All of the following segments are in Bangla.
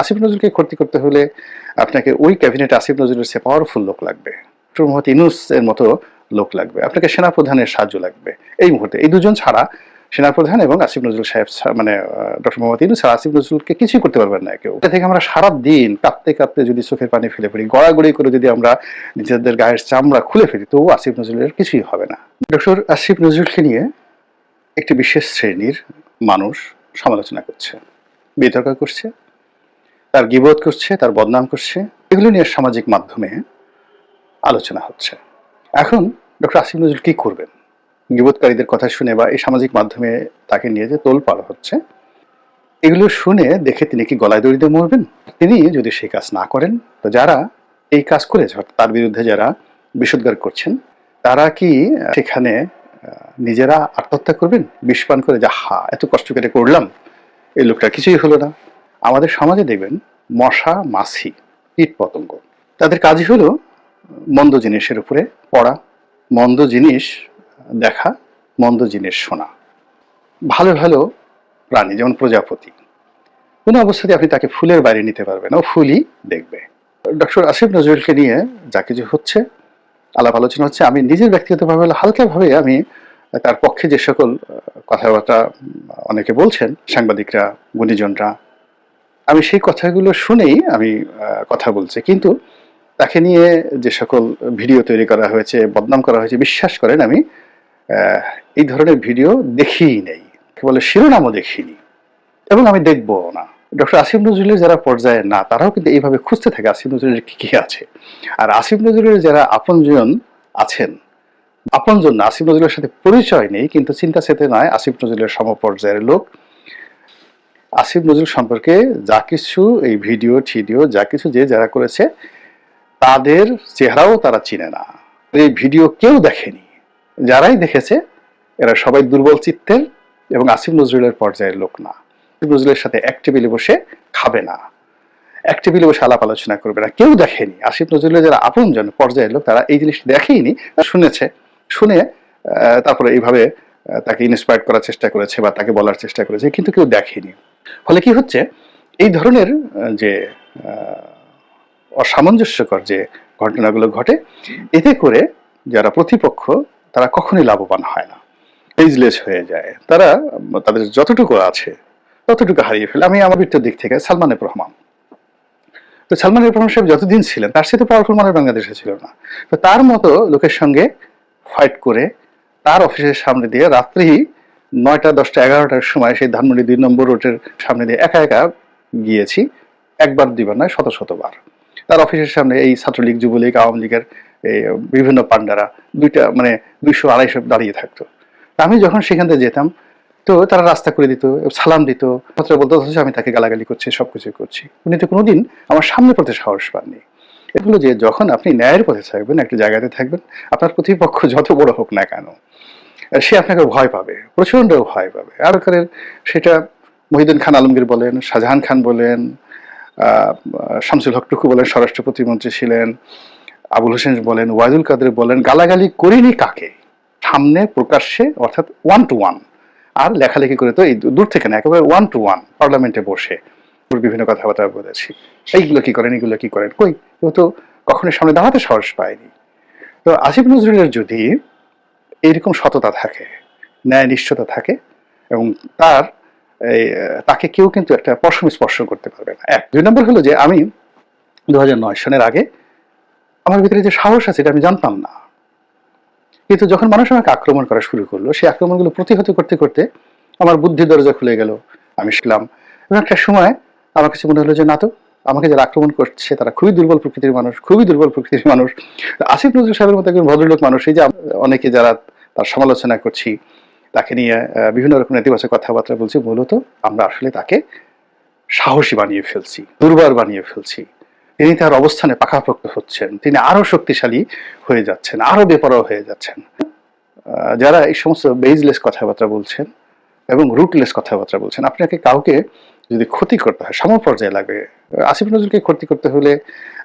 আসিফ নজরুলকে ক্ষতি করতে হলে আপনাকে ওই ক্যাবিনেটে আসিফ নজরুলের চেয়ে পাওয়ারফুল লোক লাগবে, ডক্টর মোহাম্মদ ইউনূস এর মতো লোক লাগবে, আপনাকে সেনাপ্রধানের সাহায্য লাগবে। এই মুহূর্তে এই দুজন ছাড়া সেনাপ্রধান এবং আসিফ নজরুল সাহেব মানে ডক্টর মোহাম্মদ ইউনূস ছাড়া আসিফ নজরুলকে কিছুই করতে পারবেন না কেউ। এটা থেকে আমরা সারা দিন কাঁপতে কাঁপতে যদি চোখের পানি ফেলে ফেলি, গড়াগড়ি করে যদি আমরা নিজেদের গায়ের চামড়া খুলে ফেলি, তবু আসিফ নজরুলের কিছুই হবে না। ডক্টর আসিফ নজরুলকে নিয়ে একটি বিশেষ শ্রেণীর মানুষ সমালোচনা করছে, বিতর্ক করছে, তার গীবত করছে, তার বদনাম করছে, এগুলো নিয়ে সামাজিক মাধ্যমে আলোচনা হচ্ছে। এখন ডক্টর আসিফ নজরুল কি করবেন? গীবতকারীদের কথা শুনে বা এই সামাজিক মাধ্যমে তাকে নিয়ে যে তোলপাড় হচ্ছে, এগুলো শুনে দেখে তিনি কি গলায় দড়ি দিয়ে মরবেন? তিনি যদি সেই কাজ না করেন, তো যারা এই কাজ করেছে তার বিরুদ্ধে যারা বিষোদ্গার করছেন, তারা কি সেখানে নিজেরা আত্মহত্যা করবেন বিষ পান করে? যা হা, এত কষ্ট করে করলাম, এই লোকটা কিছুই হলো না। আমাদের সমাজে দেখবেন মশা, মাছি, কীট পতঙ্গ, তাদের কাজই হলো মন্দ জিনিসের উপরে পড়া, মন্দ জিনিস দেখা, মন্দ জিনিস শোনা। ভালো ভালো প্রাণী যেমন প্রজাপতি, কোনো অবস্থাতে আপনি তাকে ফুলের বাইরে নিতে পারবেন, ও ফুলই দেখবে। ডক্টর আসিফ নজরুলকে নিয়ে যা কিছু হচ্ছে, আলাপ আলোচনা হচ্ছে, আমি নিজের ব্যক্তিগতভাবে হালকাভাবে আমি তার পক্ষে যে সকল কথাবার্তা অনেকে বলছেন, সাংবাদিকরা, গুণীজনরা, আমি সেই কথাগুলো শুনেই আমি কথা বলছি। কিন্তু তাকে নিয়ে যে সকল ভিডিও তৈরি করা হয়েছে, বদনাম করা হয়েছে, বিশ্বাস করেন আমি এই ধরনের ভিডিও দেখিই নেই, কেবল শিরোনামও দেখিনি এবং আমি দেখবো না। ডক্টর আসিফ নজরুলের যারা পর্যায়ে না, তারাও কিন্তু এইভাবে খুঁজতে থাকে আসিফ নজরুলের কি কি আছে। আর আসিফ নজরুলের যারা আপনজন আছেন, আপনজন না, আসিফ নজরুলের সাথে পরিচয় নেই কিন্তু চিন্তা চেতনায় আসিফ নজরুলের সমপর্যায়ের লোক, আসিফ নজরুল সম্পর্কে যা কিছু এই ভিডিও টিডিও যা কিছু যে যারা করেছে, তাদের চেহারাও তারা চিনে না। এই ভিডিও কেউ দেখেনি, যারাই দেখেছে এরা সবাই দুর্বল চিত্তের এবং আসিফ নজরুলের পর্যায়ের লোক না। আসিফ নজরুলের সাথে এক টেবিলে বসে খাবে না, এক টেবিলে বসে আলাপ আলোচনা করবে না, কেউ দেখেনি। আসিফ নজরুলের যারা আপনজন পর্যায়ের লোক, তারা এই জিনিসটা দেখেইনি, শুনেছে, শুনে তারপরে এইভাবে তাকে ইন্সপায়ার করার চেষ্টা করেছে বা তাকে বলার চেষ্টা করেছে, কিন্তু কেউ দেখেনি। ফলে কি হচ্ছে, এই ধরনের যে অসামঞ্জস্যকর যে ঘটনাগুলো ঘটে, এতে করে যারা প্রতিপক্ষ তারা কখনোই লাভবান হয় না, এইজলেস হয়ে যায়। তারা তাদের যতটুকু আছে ততটুকু হারিয়ে ফেলে। আমি আমার বৃত্তের দিক থেকে সালমান এফ রহমান, তো সালমান এফ রহমান সাহেব যতদিন ছিলেন তার সাথে পাওয়ারফুল মানুষ বাংলাদেশে ছিল না। তো তার মতো লোকের সঙ্গে ফাইট করে তার অফিসের সামনে দিয়ে রাত্রি 9টা 10টা 11টার সময় সেই ধানমন্ডি 2 নম্বর রোডের সামনে দিয়ে একা একা গিয়েছি, একবার দুইবার নয়, শত শতবার। তার অফিসের সামনে এই ছাত্রলীগ, যুবলীগ, আওয়ামী লীগের এই বিভিন্ন পান্ডারা দুইটা মানে 200-250 দাঁড়িয়ে থাকতো। আমি যখন সেখান থেকে যেতাম, তো তারা রাস্তা করে দিত, সালাম দিত, কথা বলতো, অথচ আমি তাকে গালাগালি করছি, সবকিছু করছি। উনি তো কোনোদিন আমার সামনে পড়তে সাহস পাননি। এগুলো যে যখন আপনি ন্যায়ের পথে থাকবেন, একটা জায়গাতে থাকবেন, আপনার প্রতিপক্ষ যত বড় হোক না কেন, সে আপনাকে ভয় পাবে, প্রচন্ড ভয় পাবে। আর করেন সেটা মহিউদ্দিন খান আলমগীর বলেন, শাহজাহান খান বলেন, শামসুল হক টুকু বলেন, স্বরাষ্ট্র প্রতিমন্ত্রী ছিলেন, আবুল হোসেন বলেন, ওয়াইদুল কাদের বলেন, গালাগালি করিনি কাকে? সামনে প্রকাশ্যে, অর্থাৎ 1 to 1, আর লেখালেখি করে তো এই দূর থেকে না, একেবারে 1 to 1 পার্লামেন্টে বসে বিভিন্ন কথাবার্তা বলেছি। এইগুলো কি করেন, এগুলো কি করেন, কই ও তো কখনোই সামনে দাঁড়াতে সাহস পায়নি। তো আসিফ নজরুলের যদি এইরকম সততা থাকে, ন্যায় নিষ্ঠতা থাকে, এবং তার তাকে কেউ কিন্তু একটা পশম স্পর্শ করতে পারবে না। 2 নম্বর হলো যে আমি 2009 সনের আগে আমার ভিতরে যে সাহস আছে এটা আমি জানতাম না, কিন্তু যখন মানুষ আমাকে আক্রমণ করা শুরু করলো, সেই আক্রমণগুলো প্রতিহত করতে করতে আমার বুদ্ধি দরজা খুলে গেল, আমি শিখলাম। এবং একটা সময় আমার কাছে মনে হলো যে না, তো আমাকে যারা আক্রমণ করছে তারা খুবই দুর্বল প্রকৃতির মানুষ, খুবই দুর্বল প্রকৃতির মানুষ। আসিফ নজরুল সাহেবের মতো একজন ভদ্রলোক মানুষ, এই যে অনেকে যারা তার সমালোচনা করছি, তাকে নিয়ে বিভিন্ন রকম নেতিবাচক কথাবার্তা বলছি, মূলত আমরা আসলে তাকে সাহসী বানিয়ে ফেলছি, দুর্বল বানিয়ে ফেলছি। তিনি তার অবস্থানে পাকাপোক্ত হচ্ছেন, তিনি আরো শক্তিশালী হয়ে যাচ্ছেন, আরো বেপরোয়া হয়ে যাচ্ছেন। যারা এই সমস্ত বেজলেস কথাবার্তা বলছেন এবং রুটলেস কথাবার্তা বলছেন, আপনাকে কাউকে যদি ক্ষতি করতে হয়, সমপর্যায়ে লাগবে। আসিফ নজরুলকে ক্ষতি করতে হলে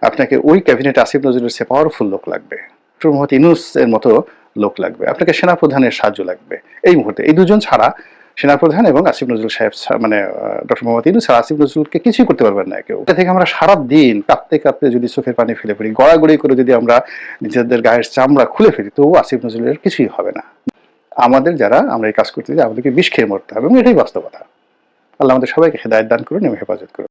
আপনাকে ওই ক্যাবিনেটে আসিফ নজরুলের চেয়ে পাওয়ারফুল লোক লাগবে, ডক্টর মোহাম্মদ ইউনূস এর মতো লোক লাগবে, আপনাকে সেনাপ্রধানের সাহায্য লাগবে। এই মুহূর্তে এই দুজন ছাড়া সেনাপ্রধান এবং আসিফ নজরুল সাহেব মানে ডক্টর মোহাম্মদ ইউনূস আর আসিফ নজরুলকে কিছুই করতে পারবেন না কেউ। এটা থেকে আমরা সারা দিন কাঁপতে কাঁপতে যদি চোখের পানি ফেলে ফেলি, গড়াগড়ি করে যদি আমরা নিজেদের গায়ের চামড়া খুলে ফেলি, তবু আসিফ নজরুলের কিছুই হবে না। আমাদের যারা আমরা এই কাজ করতে যাই, আমাদেরকে বিষ খেয়ে মরতে হবে, এবং এটাই বাস্তবতা। আল্লাহ আমাদের সবাইকে হেদায়েত দান করুন এবং হেফাজত করুন।